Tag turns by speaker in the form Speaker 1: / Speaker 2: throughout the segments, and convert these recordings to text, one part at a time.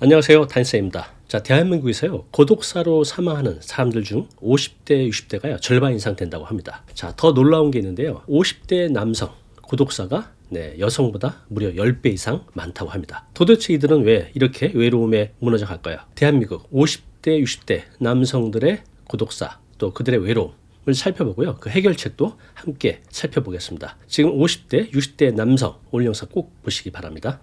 Speaker 1: 안녕하세요, 단쌤입니다. 자, 대한민국에서요 고독사로 사망하는 사람들 중 50대, 60대가 절반 이상 된다고 합니다. 자, 더 놀라운 게 있는데요, 50대 남성 고독사가 여성보다 무려 10배 이상 많다고 합니다. 도대체 이들은 왜 이렇게 외로움에 무너져 갈까요? 대한민국 50대, 60대 남성들의 고독사, 또 그들의 외로움을 살펴보고요, 그 해결책도 함께 살펴보겠습니다. 지금 50대, 60대 남성 오늘 영상 꼭 보시기 바랍니다.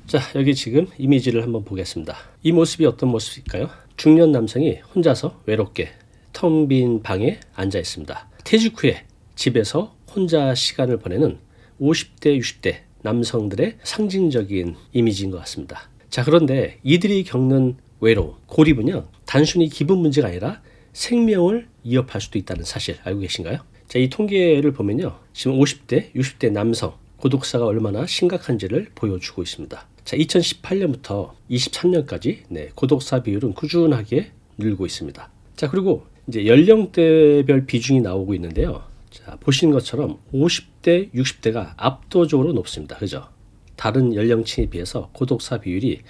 Speaker 1: 자, 여기 지금 이미지를 한번 보겠습니다. 이 모습이 어떤 모습일까요? 중년 남성이 혼자서 외롭게 텅 빈 방에 앉아 있습니다. 퇴직 후에 집에서 혼자 시간을 보내는 50대, 60대 남성들의 상징적인 이미지인 것 같습니다. 자, 그런데 이들이 겪는 외로움, 고립은요, 단순히 기분 문제가 아니라 생명을 위협할 수도 있다는 사실 알고 계신가요? 자, 이 통계를 보면요, 지금 50대, 60대 남성 고독사가 얼마나 심각한지를 보여주고 있습니다. 자, 2018년부터 23년까지 고독사 비율은 꾸준하게 늘고 있습니다. 자, 그리고 이제 연령대별 비중이 나오고 있는데요. 자, 보시는 것처럼 50대, 60대가 압도적으로 높습니다. 그죠? 다른 연령층에 비해서 고독사 비율이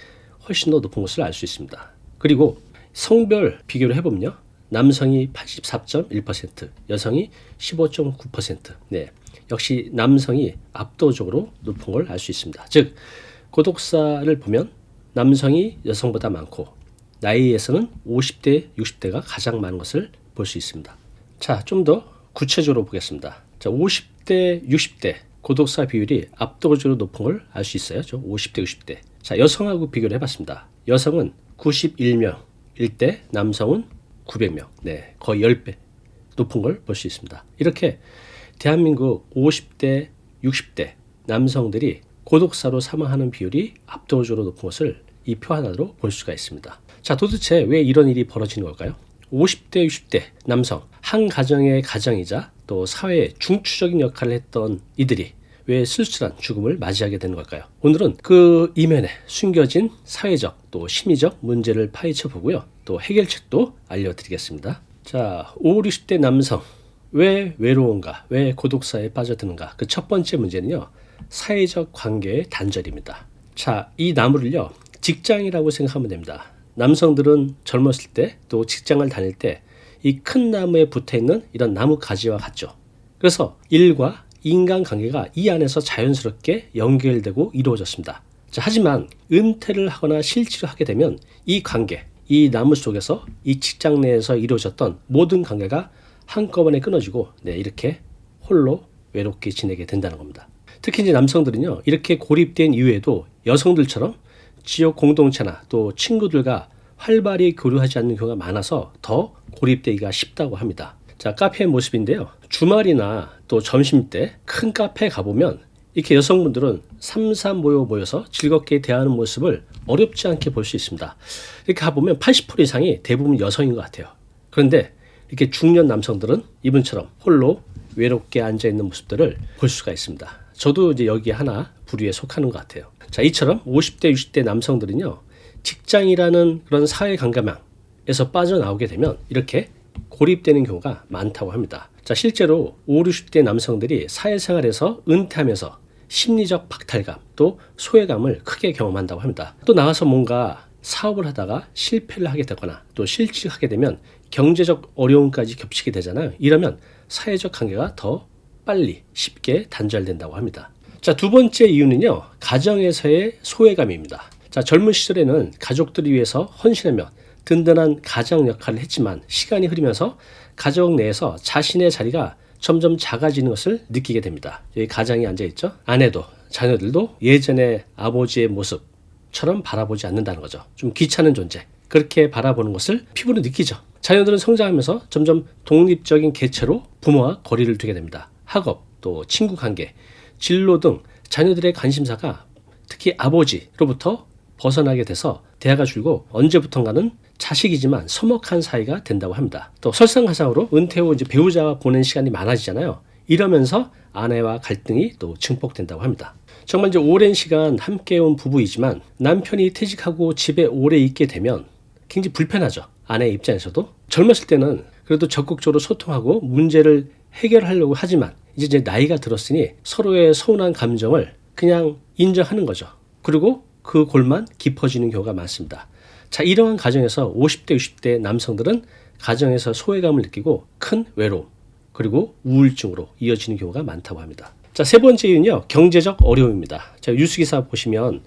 Speaker 1: 훨씬 더 높은 것을 알 수 있습니다. 그리고 성별 비교를 해보면요, 남성이 84.1%, 여성이 15.9%. 역시 남성이 압도적으로 높은 걸 알 수 있습니다. 즉, 고독사를 보면 남성이 여성보다 많고 나이에서는 50대, 60대가 가장 많은 것을 볼 수 있습니다. 자, 좀 더 구체적으로 보겠습니다. 자, 50대, 60대 고독사 비율이 압도적으로 높은 걸 알 수 있어요. 50대, 60대. 자, 여성하고 비교를 해봤습니다. 여성은 91명일 때 남성은 900명. 거의 10배 높은 걸 볼 수 있습니다. 이렇게 대한민국 50대, 60대 남성들이 고독사로 사망하는 비율이 압도적으로 높은 것을 이 표 하나로 볼 수가 있습니다. 자, 도대체 왜 이런 일이 벌어지는 걸까요? 50대, 60대 남성, 한 가정의 가장이자 또 사회의 중추적인 역할을 했던 이들이 왜 쓸쓸한 죽음을 맞이하게 되는 걸까요? 오늘은 그 이면에 숨겨진 사회적 또 심리적 문제를 파헤쳐 보고요, 또 해결책도 알려드리겠습니다. 자, 50, 60대 남성 왜 외로운가, 왜 고독사에 빠져드는가? 그 첫 번째 문제는요, 사회적 관계의 단절입니다. 자, 이 나무를요, 직장이라고 생각하면 됩니다. 남성들은 젊었을 때 또 직장을 다닐 때 이 큰 나무에 붙어있는 이런 나무 가지와 같죠. 그래서 일과 인간관계가 이 안에서 자연스럽게 연결되고 이루어졌습니다. 자, 하지만 은퇴를 하거나 실직을 하게 되면 이 관계, 이 나무 속에서 이 직장 내에서 이루어졌던 모든 관계가 한꺼번에 끊어지고 이렇게 홀로 외롭게 지내게 된다는 겁니다. 특히 이제 남성들은요, 이렇게 고립된 이후에도 여성들처럼 지역 공동체나 또 친구들과 활발히 교류하지 않는 경우가 많아서 더 고립되기가 쉽다고 합니다. 자, 카페의 모습인데요. 주말이나 또 점심때 큰 카페에 가보면 이렇게 여성분들은 3, 4 모여서 즐겁게 대하는 모습을 어렵지 않게 볼 수 있습니다. 이렇게 가보면 80% 이상이 대부분 여성인 것 같아요. 그런데 이렇게 중년 남성들은 이분처럼 홀로 외롭게 앉아있는 모습들을 볼 수가 있습니다. 저도 이제 여기 하나 부류에 속하는 것 같아요. 자, 이처럼 50대, 60대 남성들은요, 직장이라는 그런 사회 관계망에서 빠져나오게 되면 이렇게 고립되는 경우가 많다고 합니다. 자, 실제로 50, 60대 남성들이 사회생활에서 은퇴하면서 심리적 박탈감 또 소외감을 크게 경험한다고 합니다. 또 나가서 뭔가 사업을 하다가 실패를 하게 되거나 또 실직하게 되면 경제적 어려움까지 겹치게 되잖아요. 이러면 사회적 관계가 더 빨리 쉽게 단절된다고 합니다. 자, 두 번째 이유는요, 가정에서의 소외감입니다. 자, 젊은 시절에는 가족들을 위해서 헌신하며 든든한 가장 역할을 했지만 시간이 흐르면서 가족 내에서 자신의 자리가 점점 작아지는 것을 느끼게 됩니다. 여기 가장이 앉아있죠. 아내도 자녀들도 예전의 아버지의 모습처럼 바라보지 않는다는 거죠. 좀 귀찮은 존재, 그렇게 바라보는 것을 피부로 느끼죠. 자녀들은 성장하면서 점점 독립적인 개체로 부모와 거리를 두게 됩니다. 학업, 또 친구 관계, 진로 등 자녀들의 관심사가 특히 아버지로부터 벗어나게 돼서 대화가 줄고 언제부턴가는 자식이지만 서먹한 사이가 된다고 합니다. 또 설상가상으로 은퇴 후 이제 배우자와 보낸 시간이 많아지잖아요. 이러면서 아내와 갈등이 또 증폭된다고 합니다. 정말 이제 오랜 시간 함께 온 부부이지만 남편이 퇴직하고 집에 오래 있게 되면 굉장히 불편하죠. 아내 입장에서도. 젊었을 때는 그래도 적극적으로 소통하고 문제를 해결하려고 하지만 이제 나이가 들었으니 서로의 서운한 감정을 그냥 인정하는 거죠. 그리고 그 골만 깊어지는 경우가 많습니다. 자, 이러한 가정에서 50대, 60대 남성들은 가정에서 소외감을 느끼고 큰 외로움, 그리고 우울증으로 이어지는 경우가 많다고 합니다. 자, 세 번째 이유는요, 경제적 어려움입니다. 자, 뉴스기사 보시면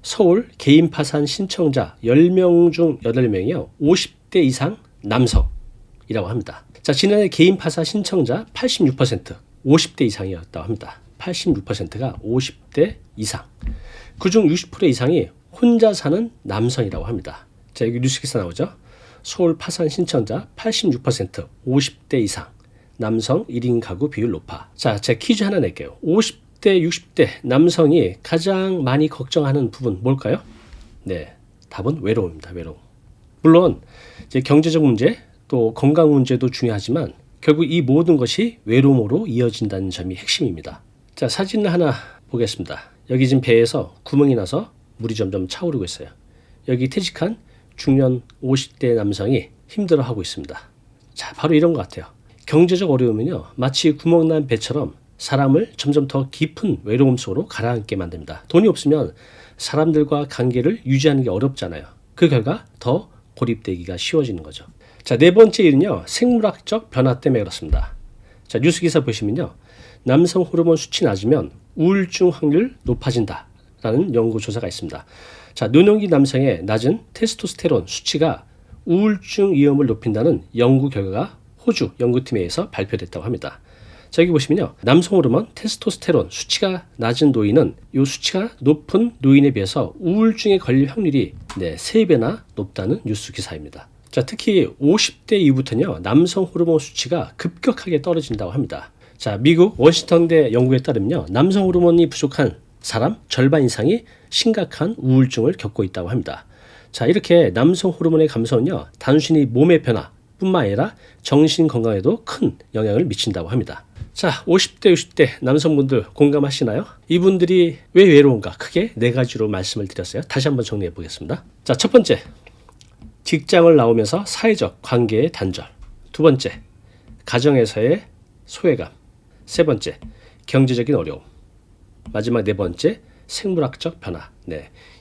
Speaker 1: 서울 개인 파산 신청자 10명 중 8명이요, 50대 이상 남성이라고 합니다. 자, 지난해 개인 파산 신청자 86%, 50대 이상이었다고 합니다. 86%가 50대 이상. 그중 60% 이상이 혼자 사는 남성이라고 합니다. 자, 여기 뉴스기사 나오죠. 서울 파산 신청자 86%, 50대 이상. 남성 1인 가구 비율 높아. 자, 제가 퀴즈 하나 낼게요. 50대, 60대 남성이 가장 많이 걱정하는 부분 뭘까요? 네, 답은 외로움입니다. 외로움. 물론 이제 경제적 문제, 또 건강 문제도 중요하지만 결국 이 모든 것이 외로움으로 이어진다는 점이 핵심입니다. 자, 사진 하나 보겠습니다. 여기 지금 배에서 구멍이 나서 물이 점점 차오르고 있어요. 여기 퇴직한 중년 50대 남성이 힘들어하고 있습니다. 자, 바로 이런 것 같아요. 경제적 어려움은요, 마치 구멍난 배처럼 사람을 점점 더 깊은 외로움 속으로 가라앉게 만듭니다. 돈이 없으면 사람들과 관계를 유지하는 게 어렵잖아요. 그 결과 더 고립되기가 쉬워지는 거죠. 자, 네 번째 일은요, 생물학적 변화 때문에 그렇습니다. 자, 뉴스 기사 보시면요, 남성 호르몬 수치 낮으면 우울증 확률 높아진다라는 연구 조사가 있습니다. 자, 노년기 남성의 낮은 테스토스테론 수치가 우울증 위험을 높인다는 연구 결과가 호주 연구팀에 의해서 발표됐다고 합니다. 자, 여기 보시면요, 남성 호르몬 테스토스테론 수치가 낮은 노인은 이 수치가 높은 노인에 비해서 우울증에 걸릴 확률이 3배나 높다는 뉴스 기사입니다. 자, 특히 50대 이후부터는요, 남성 호르몬 수치가 급격하게 떨어진다고 합니다. 자, 미국 워싱턴대 연구에 따르면요, 남성 호르몬이 부족한 사람 절반 이상이 심각한 우울증을 겪고 있다고 합니다. 자, 이렇게 남성 호르몬의 감소는요, 단순히 몸의 변화 뿐만 아니라 정신 건강에도 큰 영향을 미친다고 합니다. 자, 50대, 60대 남성분들 공감하시나요? 이분들이 왜 외로운가? 크게 4가지로 말씀을 드렸어요. 다시 한번 정리해 보겠습니다. 자, 첫 번째, 직장을 나오면서 사회적 관계의 단절. 두 번째, 가정에서의 소외감. 세 번째, 경제적인 어려움. 마지막 4번째, 생물학적 변화.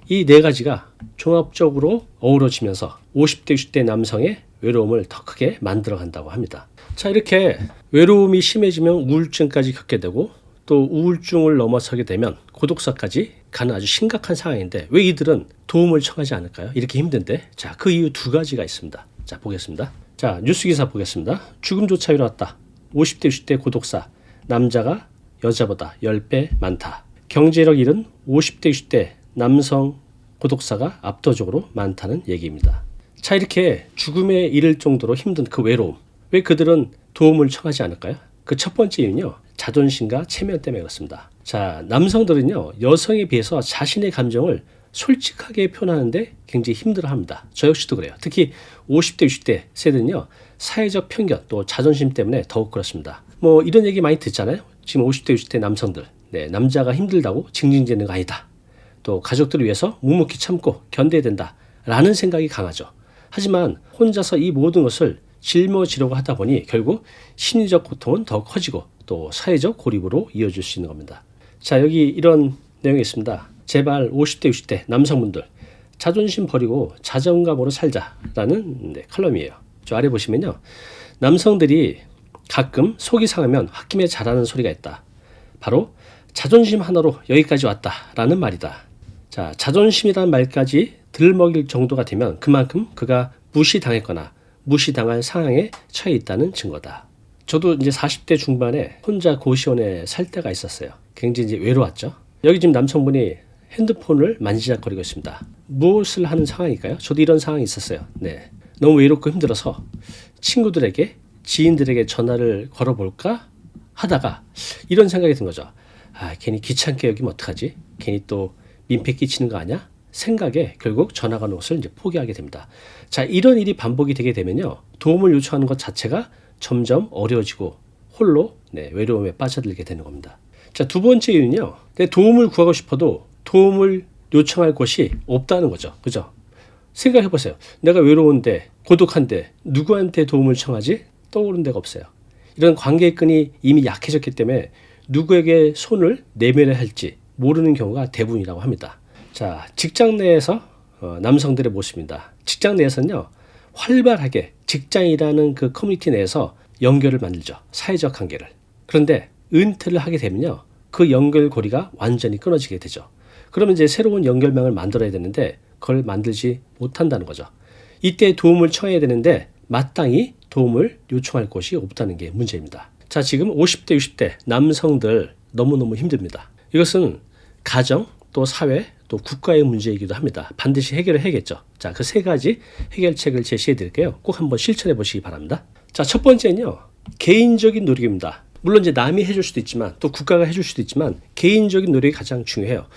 Speaker 1: 이 4가지가 종합적으로 어우러지면서 50대, 60대 남성의 외로움을 더 크게 만들어 간다고 합니다. 자, 이렇게 외로움이 심해지면 우울증까지 겪게 되고, 또 우울증을 넘어서게 되면 고독사까지 가는 아주 심각한 상황인데, 왜 이들은 도움을 청하지 않을까요? 이렇게 힘든데. 자, 그 이유 2가지가 있습니다. 자, 보겠습니다. 자, 뉴스 기사 보겠습니다. 죽음조차 이뤄왔다. 50대 60대 고독사, 남자가 여자보다 10배 많다. 경제력 잃은 50대 60대 남성 고독사가 압도적으로 많다는 얘기입니다. 자, 이렇게 죽음에 이를 정도로 힘든 그 외로움, 왜 그들은 도움을 청하지 않을까요? 그 첫 번째 이유는요, 자존심과 체면 때문에 그렇습니다. 자, 남성들은요, 여성에 비해서 자신의 감정을 솔직하게 표현하는데 굉장히 힘들어합니다. 저 역시도 그래요. 특히 50대, 60대 세대는요, 사회적 편견 또 자존심 때문에 더욱 그렇습니다. 뭐 이런 얘기 많이 듣잖아요. 지금 50대, 60대 남성들, 남자가 힘들다고 징징대는 거 아니다. 또 가족들을 위해서 묵묵히 참고 견뎌야 된다라는 생각이 강하죠. 하지만 혼자서 이 모든 것을 짊어지려고 하다 보니 결국 심리적 고통은 더 커지고 또 사회적 고립으로 이어질 수 있는 겁니다. 자, 여기 이런 내용이 있습니다. 제발 50대, 60대 남성분들, 자존심 버리고 자존감으로 살자라는 칼럼이에요. 저 아래 보시면요, 남성들이 가끔 속이 상하면 홧김에 잘하는 소리가 있다. 바로 자존심 하나로 여기까지 왔다라는 말이다. 자, 자존심이라는 말까지 들먹일 정도가 되면 그만큼 그가 무시당했거나 무시당할 상황에 처해 있다는 증거다. 저도 이제 40대 중반에 혼자 고시원에 살 때가 있었어요. 굉장히 이제 외로웠죠. 여기 지금 남성분이 핸드폰을 만지작거리고 있습니다. 무엇을 하는 상황일까요? 저도 이런 상황이 있었어요. 너무 외롭고 힘들어서 친구들에게, 지인들에게 전화를 걸어볼까 하다가 이런 생각이 든 거죠. 아, 괜히 귀찮게 여기면 어떡하지? 괜히 또 민폐 끼치는 거 아니야? 생각에 결국 전화 거는 것을 이제 포기하게 됩니다. 자, 이런 일이 반복이 되게 되면요, 도움을 요청하는 것 자체가 점점 어려워지고 홀로 외로움에 빠져들게 되는 겁니다. 자, 두 번째 이유는요, 도움을 구하고 싶어도 도움을 요청할 곳이 없다는 거죠. 그죠? 생각해 보세요. 내가 외로운데, 고독한데 누구한테 도움을 청하지? 떠오르는 데가 없어요. 이런 관계의 끈이 이미 약해졌기 때문에 누구에게 손을 내밀어야 할지 모르는 경우가 대부분이라고 합니다. 자, 직장 내에서 남성들의 모습입니다. 직장 내에서는요, 활발하게 직장이라는 그 커뮤니티 내에서 연결을 만들죠. 사회적 관계를. 그런데 은퇴를 하게 되면요, 그 연결고리가 완전히 끊어지게 되죠. 그러면 이제 새로운 연결망을 만들어야 되는데 그걸 만들지 못한다는 거죠. 이때 도움을 청해야 되는데 마땅히 도움을 요청할 곳이 없다는 게 문제입니다. 자, 지금 50대, 60대 남성들 너무너무 힘듭니다. 이것은 가정, 또 사회, 또 국가의 문제이기도 합니다. 반드시 해결을 해야겠죠. 자, 그 세 가지 해결책을 제시해 드릴게요. 꼭 한번 실천해 보시기 바랍니다. 자, 첫 번째는요, 개인적인 노력입니다. 물론 이제 남이 해줄 수도 있지만 또 국가가 해줄 수도 있지만 개인적인 노력이 가장 중요해요.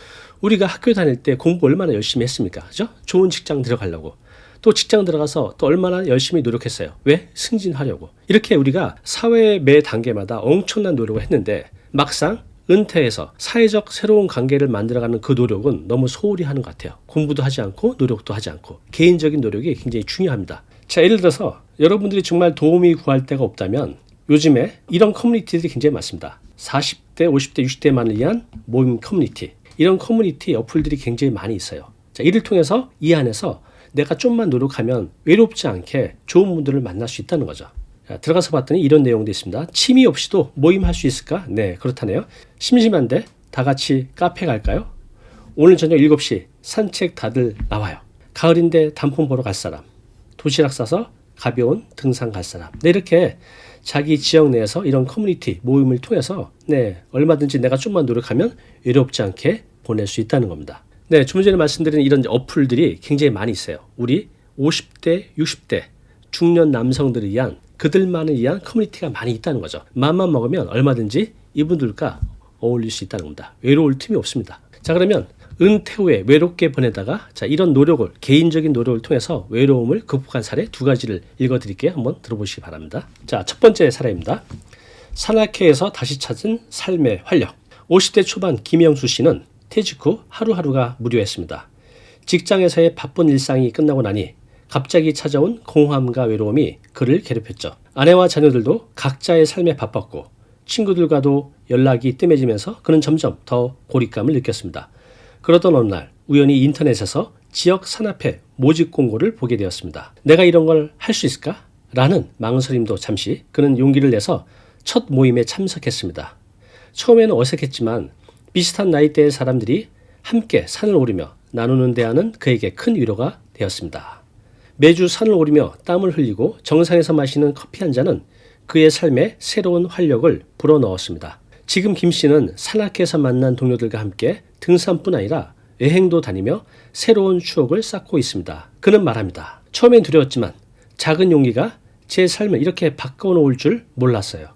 Speaker 1: 우리가 학교 다닐 때 공부 얼마나 열심히 했습니까? 그죠? 좋은 직장 들어가려고. 또 직장 들어가서 또 얼마나 열심히 노력했어요. 왜? 승진하려고. 이렇게 우리가 사회의 매 단계마다 엄청난 노력을 했는데 막상 은퇴해서 사회적 새로운 관계를 만들어가는 그 노력은 너무 소홀히 하는 것 같아요. 공부도 하지 않고 노력도 하지 않고. 개인적인 노력이 굉장히 중요합니다. 자, 예를 들어서 여러분들이 정말 도움이 구할 데가 없다면 요즘에 이런 커뮤니티들이 굉장히 많습니다. 40대, 50대, 60대만을 위한 모임 커뮤니티. 이런 커뮤니티 어플들이 굉장히 많이 있어요. 자, 이를 통해서 이 안에서 내가 좀만 노력하면 외롭지 않게 좋은 분들을 만날 수 있다는 거죠. 자, 들어가서 봤더니 이런 내용도 있습니다. 취미 없이도 모임할 수 있을까? 네, 그렇다네요. 심심한데 다 같이 카페 갈까요? 오늘 저녁 7시 산책 다들 나와요. 가을인데 단풍 보러 갈 사람. 도시락 싸서 가벼운 등산 갈 사람. 네, 이렇게 자기 지역 내에서 이런 커뮤니티 모임을 통해서 네, 얼마든지 내가 좀만 노력하면 외롭지 않게 보낼 수 있다는 겁니다. 네, 좀 전에 말씀드린 이런 어플들이 굉장히 많이 있어요. 우리 50대, 60대 중년 남성들을 위한 그들만을 위한 커뮤니티가 많이 있다는 거죠. 마음만 먹으면 얼마든지 이분들과 어울릴 수 있다는 겁니다. 외로울 틈이 없습니다. 자, 그러면 은퇴 후에 외롭게 보내다가 자, 이런 노력을 개인적인 노력을 통해서 외로움을 극복한 사례 두 가지를 읽어드릴게요. 한번 들어보시기 바랍니다. 자, 첫 번째 사례입니다. 산악회에서 다시 찾은 삶의 활력. 50대 초반 김영수 씨는 퇴직 후 하루하루가 무료했습니다. 직장에서의 바쁜 일상이 끝나고 나니 갑자기 찾아온 공허함과 외로움이 그를 괴롭혔죠. 아내와 자녀들도 각자의 삶에 바빴고 친구들과도 연락이 뜸해지면서 그는 점점 더 고립감을 느꼈습니다. 그러던 어느 날 우연히 인터넷에서 지역 산악회 모집 공고를 보게 되었습니다. 내가 이런 걸 할 수 있을까? 라는 망설임도 잠시 그는 용기를 내서 첫 모임에 참석했습니다. 처음에는 어색했지만 비슷한 나이대의 사람들이 함께 산을 오르며 나누는 대화는 그에게 큰 위로가 되었습니다. 매주 산을 오르며 땀을 흘리고 정상에서 마시는 커피 한 잔은 그의 삶에 새로운 활력을 불어넣었습니다. 지금 김 씨는 산악회에서 만난 동료들과 함께 등산뿐 아니라 여행도 다니며 새로운 추억을 쌓고 있습니다. 그는 말합니다. 처음엔 두려웠지만 작은 용기가 제 삶을 이렇게 바꿔놓을 줄 몰랐어요.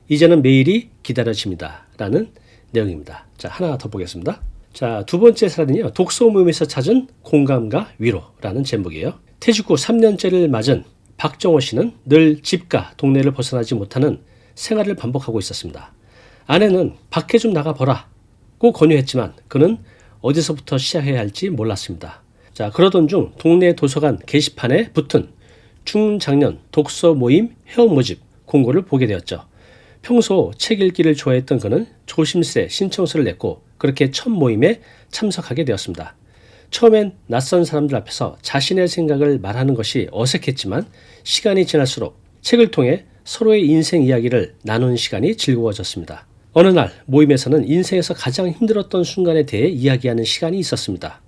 Speaker 1: 이제는 매일이 기다려집니다. 라는 내용입니다. 자, 하나 더 보겠습니다. 자, 두 번째 사례는요. 독서 모임에서 찾은 공감과 위로라는 제목이에요. 퇴직 후 3년째를 맞은 박정호 씨는 늘 집과 동네를 벗어나지 못하는 생활을 반복하고 있었습니다. 아내는 밖에 좀 나가보라고 권유했지만 그는 어디서부터 시작해야 할지 몰랐습니다. 자, 그러던 중 동네 도서관 게시판에 붙은 중장년 독서 모임 회원 모집 공고를 보게 되었죠. 평소 책 읽기를 좋아했던 그는 조심스레 신청서를 냈고 그렇게 첫 모임에 참석하게 되었습니다. 처음엔 낯선 사람들 앞에서 자신의 생각을 말하는 것이 어색했지만 시간이 지날수록 책을 통해 서로의 인생 이야기를 나누는 시간이 즐거워졌습니다. 어느 날 모임에서는 인생에서 가장 힘들었던 순간에 대해 이야기하는 시간이 있었습니다.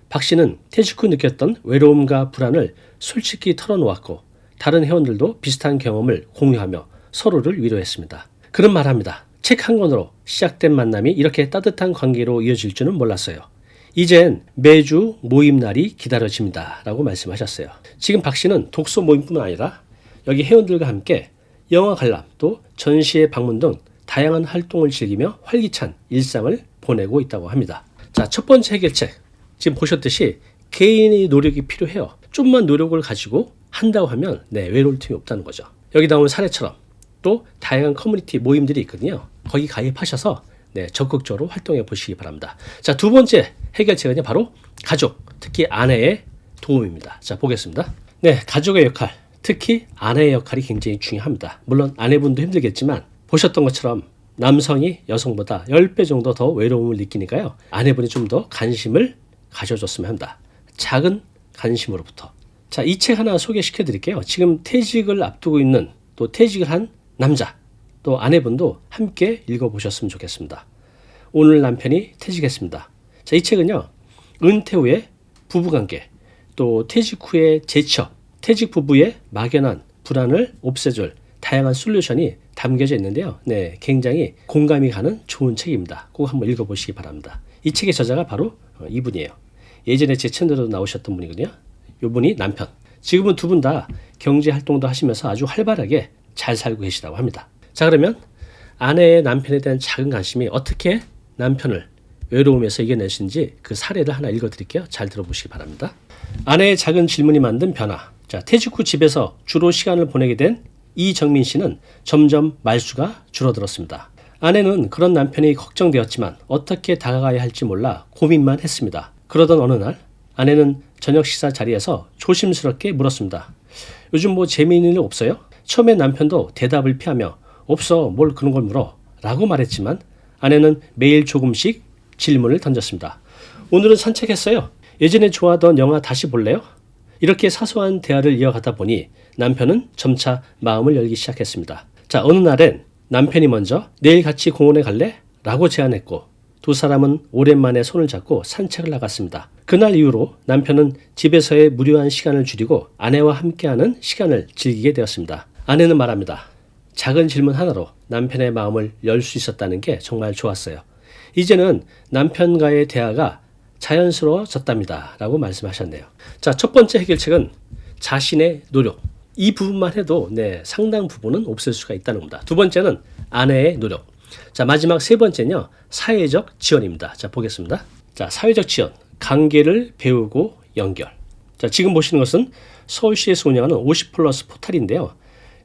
Speaker 1: 박 씨는 퇴직 후 느꼈던 외로움과 불안을 솔직히 털어놓았고 다른 회원들도 비슷한 경험을 공유하며 서로를 위로했습니다. 그는 말합니다. 책 한 권으로 시작된 만남이 이렇게 따뜻한 관계로 이어질 줄은 몰랐어요. 이젠 매주 모임 날이 기다려집니다. 라고 말씀하셨어요. 지금 박 씨는 독서 모임뿐만 아니라 여기 회원들과 함께 영화 관람 또 전시회 방문 등 다양한 활동을 즐기며 활기찬 일상을 보내고 있다고 합니다. 자, 첫 번째 해결책. 지금 보셨듯이 개인의 노력이 필요해요. 좀만 노력을 가지고 한다고 하면 외로울 틈이 없다는 거죠. 여기 나온 사례처럼 또 다양한 커뮤니티 모임들이 있거든요. 거기 가입하셔서 적극적으로 활동해 보시기 바랍니다. 자, 두 번째 해결책은요, 바로 가족, 특히 아내의 도움입니다. 자, 보겠습니다. 가족의 역할, 특히 아내의 역할이 굉장히 중요합니다. 물론 아내분도 힘들겠지만 보셨던 것처럼 남성이 여성보다 10배 정도 더 외로움을 느끼니까요. 아내분이 좀 더 관심을 가져줬으면 합니다. 작은 관심으로부터. 자, 이 책 하나 소개시켜 드릴게요. 지금 퇴직을 앞두고 있는 또 퇴직을 한 남자 또 아내분도 함께 읽어보셨으면 좋겠습니다. 오늘 남편이 퇴직했습니다. 자, 이 책은요. 은퇴 후의 부부관계 또 퇴직 후의 재취업, 퇴직 부부의 막연한 불안을 없애줄 다양한 솔루션이 담겨져 있는데요. 네, 굉장히 공감이 가는 좋은 책입니다. 꼭 한번 읽어보시기 바랍니다. 이 책의 저자가 바로 이분이에요. 예전에 제 채널에도 나오셨던 분이거든요. 이분이 남편. 지금은 두 분 다 경제 활동도 하시면서 아주 활발하게 잘 살고 계시다고 합니다. 자, 그러면 아내의 남편에 대한 작은 관심이 어떻게 남편을 외로움에서 이겨내신지 그 사례를 하나 읽어드릴게요. 잘 들어보시기 바랍니다. 아내의 작은 질문이 만든 변화. 자, 퇴직 후 집에서 주로 시간을 보내게 된 이정민 씨는 점점 말수가 줄어들었습니다. 아내는 그런 남편이 걱정되었지만 어떻게 다가가야 할지 몰라 고민만 했습니다. 그러던 어느 날 아내는 저녁 식사 자리에서 조심스럽게 물었습니다. 요즘 뭐 재미있는 일 없어요? 처음에 남편도 대답을 피하며 없어, 뭘 그런 걸 물어 라고 말했지만 아내는 매일 조금씩 질문을 던졌습니다. 오늘은 산책했어요. 예전에 좋아하던 영화 다시 볼래요? 이렇게 사소한 대화를 이어가다 보니 남편은 점차 마음을 열기 시작했습니다. 자, 어느 날엔 남편이 먼저 내일 같이 공원에 갈래? 라고 제안했고 두 사람은 오랜만에 손을 잡고 산책을 나갔습니다. 그날 이후로 남편은 집에서의 무료한 시간을 줄이고 아내와 함께하는 시간을 즐기게 되었습니다. 아내는 말합니다. 작은 질문 하나로 남편의 마음을 열 수 있었다는 게 정말 좋았어요. 이제는 남편과의 대화가 자연스러워졌답니다. 라고 말씀하셨네요. 자, 첫 번째 해결책은 자신의 노력. 이 부분만 해도 상당 부분은 없앨 수가 있다는 겁니다. 두 번째는 아내의 노력. 자, 마지막 세 번째는요. 사회적 지원입니다. 자, 보겠습니다. 자, 사회적 지원. 관계를 배우고 연결. 자, 지금 보시는 것은 서울시에서 운영하는 50플러스 포털인데요.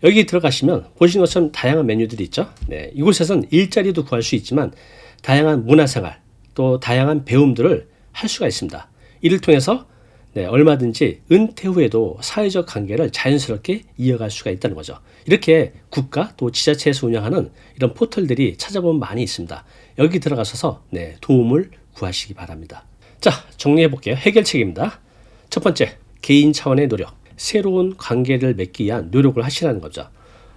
Speaker 1: 여기 들어가시면 보시는 것처럼 다양한 메뉴들이 있죠. 네, 이곳에서는 일자리도 구할 수 있지만 다양한 문화생활 또 다양한 배움들을 할 수가 있습니다. 이를 통해서 얼마든지 은퇴 후에도 사회적 관계를 자연스럽게 이어갈 수가 있다는 거죠. 이렇게 국가 또 지자체에서 운영하는 이런 포털들이 찾아보면 많이 있습니다. 여기 들어가셔서 도움을 구하시기 바랍니다. 자, 정리해 볼게요. 해결책입니다. 첫 번째, 개인 차원의 노력. 새로운 관계를 맺기 위한 노력을 하시라는 거죠.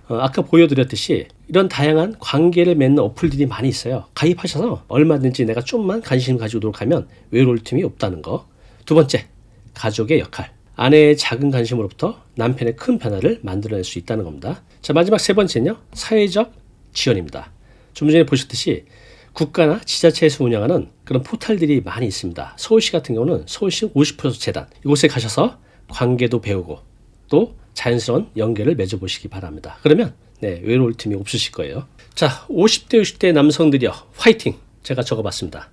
Speaker 1: 아까 보여드렸듯이 이런 다양한 관계를 맺는 어플들이 많이 있어요. 가입하셔서 얼마든지 내가 좀만 관심 가지고 노력하면 외로울 틈이 없다는 거. 두 번째, 가족의 역할. 아내의 작은 관심으로부터 남편의 큰 변화를 만들어낼 수 있다는 겁니다. 자, 마지막 세 번째는요. 사회적 지원입니다. 좀 전에 보셨듯이 국가나 지자체에서 운영하는 그런 포털들이 많이 있습니다. 서울시 같은 경우는 서울시 50% 재단. 이곳에 가셔서 관계도 배우고 또 자연스러운 연결을 맺어보시기 바랍니다. 그러면 외로울 틈이 없으실 거예요. 자, 50대, 60대 남성들이요. 화이팅! 제가 적어봤습니다.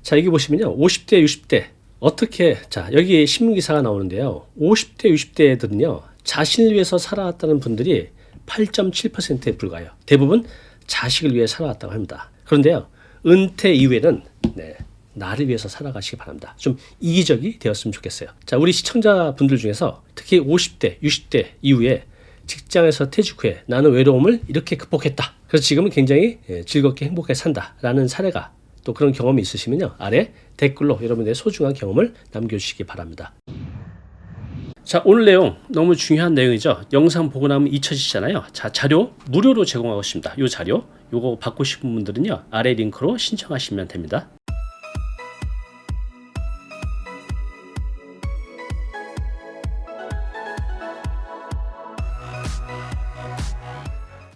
Speaker 1: 자, 여기 보시면요. 50대, 60대 어떻게, 자, 여기 신문기사가 나오는데요. 50대, 60대 애들은요. 자신을 위해서 살아왔다는 분들이 8.7%에 불과해요. 대부분 자식을 위해 살아왔다고 합니다. 그런데요. 은퇴 이후에는 나를 위해서 살아가시기 바랍니다. 좀 이기적이 되었으면 좋겠어요. 자, 우리 시청자분들 중에서 특히 50대, 60대 이후에 직장에서 퇴직 후에 나는 외로움을 이렇게 극복했다. 그래서 지금은 굉장히 즐겁게 행복하게 산다라는 사례가 또 그런 경험이 있으시면요. 아래 댓글로 여러분들의 소중한 경험을 남겨주시기 바랍니다. 자, 오늘 내용 너무 중요한 내용이죠. 영상 보고 나면 잊혀지잖아요. 자, 자료 무료로 제공하고 있습니다. 이 자료 요거 받고 싶은 분들은요. 아래 링크로 신청하시면 됩니다.